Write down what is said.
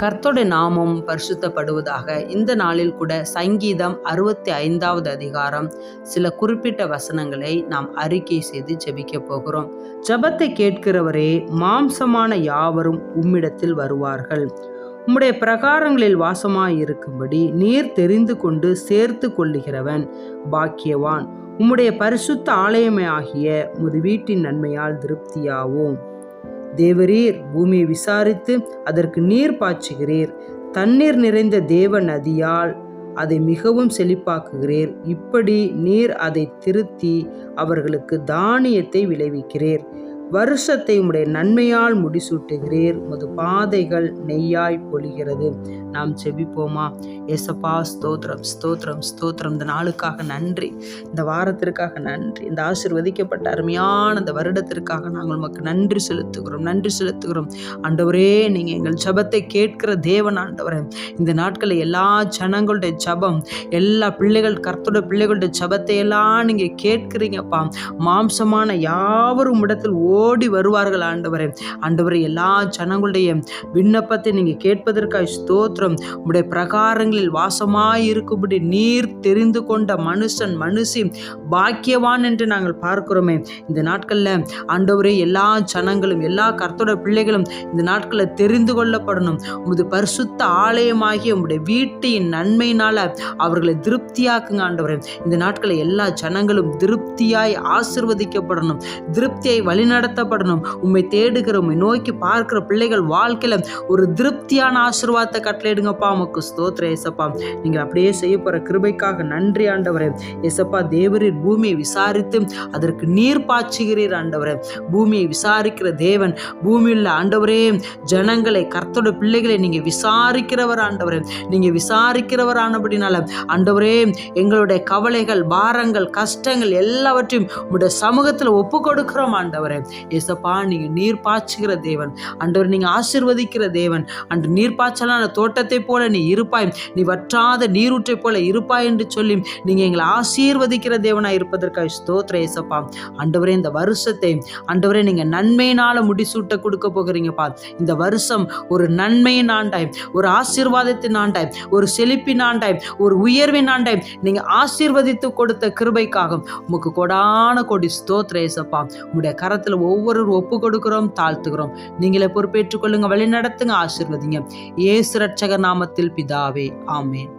கர்த்தருடைய நாமம் பரிசுத்தப்படுவதாக. இந்த நாளில் கூட சங்கீதம் 65வது அதிகாரம் சில குறிப்பிட்ட வசனங்களை நாம் அறிக்கை செய்து ஜெபிக்க போகிறோம். ஜெபத்தை கேட்கிறவரே, மாம்சமான யாவரும் உம்மிடத்தில் வருவார்கள். உம்முடைய பிரகாரங்களில் வாசமாயிருக்கும்படி நீர் தெரிந்து கொண்டு சேர்த்து கொள்ளுகிறவன் பாக்கியவான். உம்முடைய பரிசுத்த ஆலயமே ஆகிய உமது வீட்டின் நன்மையால் திருப்தியாவோம். தேவரீர் பூமியை விசாரித்து அதற்கு நீர் பாய்ச்சுகிறீர். தண்ணீர் நிறைந்த தேவ நதியால் அதை மிகவும் செழிப்பாக்குகிறீர். இப்படி நீர் அதை திருத்தி அவர்களுக்கு தானியத்தை விளைவிக்கிறீர். வருஷத்தை உம்முடைய நன்மையால் முடிசூட்டுகிறீர். உமது பாதைகள் நெய்யாய் பொழிகிறது. நாம் செபிப்போமா? ஏசப்பா, ஸ்தோத்திரம் ஸ்தோத்திரம் ஸ்தோத்திரம். இந்த நாளுக்காக நன்றி, இந்த வாரத்திற்காக நன்றி, இந்த ஆசீர்வதிக்கப்பட்ட அருமையான இந்த வருடத்திற்காக நாங்கள் உமக்கு நன்றி செலுத்துகிறோம். ஆண்டவரே, நீங்கள் எங்கள் ஜெபத்தை கேட்கிற தேவன். ஆண்டவரே, இந்த நாட்களில் எல்லா ஜனங்களுடைய ஜெபம், எல்லா கர்த்தருடைய பிள்ளைகளுடைய ஜெபத்தை எல்லாம் நீங்கள் கேட்கிறீங்கப்பா. மாம்சமான யாவரும் இடத்தில் ஓடி வருவார்கள். ஆண்டவரே, எல்லா ஜனங்களுடைய விண்ணப்பத்தை நீங்கள் கேட்பதற்காக ஸ்தோத்திரம். உம்முடைய பிரகாரங்களில் வாசமாயிருக்கும்படி நீர் தெரிந்து கொண்ட மனுஷி பாக்கியவான் என்று நாங்கள் பார்க்கிறோமே. இந்த நாட்களில் ஆண்டவரே, எல்லா ஜனங்களும், எல்லா கர்த்தருடைய பிள்ளைகளும் இந்த நாட்களில் தெரிந்து கொள்ளப்படணும். உமது பரிசுத்த ஆலயமாகிய உம்முடைய வீட்டின் நன்மையினால அவர்களை திருப்தியாக்குங்க. ஆண்டவரே, இந்த நாட்களில் எல்லா ஜனங்களும் திருப்தியாய் ஆசீர்வதிக்கப்படணும், திருப்தியை வழிநடத்தப்படணும். உம்மை தேடுகிற, உம்மை நோக்கி பார்க்கிற பிள்ளைகள் வாழ்க்கையில ஒரு திருப்தியான ஆசீர்வாதத்தை கட்டளையிடுங்கப்பா. உமக்கு ஸ்தோத்திரம் ஏசப்பா. நீங்கள் அப்படியே செய்ய போற கிருபைக்காக நன்றி ஆண்டவரே. ஏசப்பா, தேவரீர் பூமியை விசாரித்து அதற்கு நீர் பாய்ச்சுகிறீர். ஆண்டவரே, பூமியை விசாரிக்கிற தேவன். பூமியில் ஆண்டவரே, ஜனங்களை, கர்த்தருடைய பிள்ளைகளை நீங்க விசாரிக்கிறவர். ஆண்டவரே, நீங்க விசாரிக்கிறவர் ஆனபடினால ஆண்டவரே, எங்களுடைய கவலைகள், பாரங்கள், கஷ்டங்கள் எல்லாவற்றையும் உங்களுடைய சமூகத்தில் ஒப்பு கொடுக்கிறோம். ஆண்டவரே ஏசப்பா, நீங்க நீர் பாய்ச்சுகிற தேவன். ஆண்டவர், நீங்க ஆசீர்வதிக்கிற தேவன். அன்று நீர் பாய்ச்சலான தோட்டத்தை போல நீ இருப்பாய், நீ வற்றாத நீரூற்றை போல இருப்பாய் என்று சொல்லி நீங்க எங்களை ஆசீர்வதிக்கிற தேவனாய் இருப்பதற்காக ஸ்தோத்திரம் ஏசப்பா. ஆண்டவரே, இந்த வருஷத்தை ஆண்டவரே நீங்க நன்மையினால முடிசூட்ட கொடுக்க போகிறீங்கப்பா. இந்த வருஷம் ஒரு நன்மையின் ஆண்டாய், ஒரு ஆசீர்வாதத்தின் ஆண்டாய், ஒரு செழிப்பின் ஆண்டாய், ஒரு உயர்வின் ஆண்டாய் நீங்க ஆசீர்வதித்து கொடுத்த கிருபைக்காக உமக்கு கொடான கொடி ஸ்தோத்திரம் ஏசப்பா. உங்களுடைய கரத்துல ஒவ்வொருவரும் ஒப்பு கொடுக்கிறோம், தாழ்த்துகிறோம். நீங்களே பொறுப்பேற்றுக் கொள்ளுங்க, வழி நடத்துங்க, ஆசீர்வதிங்க. இயேசு ரட்சகர் நாமத்தில் பிதாவே, ஆமென்.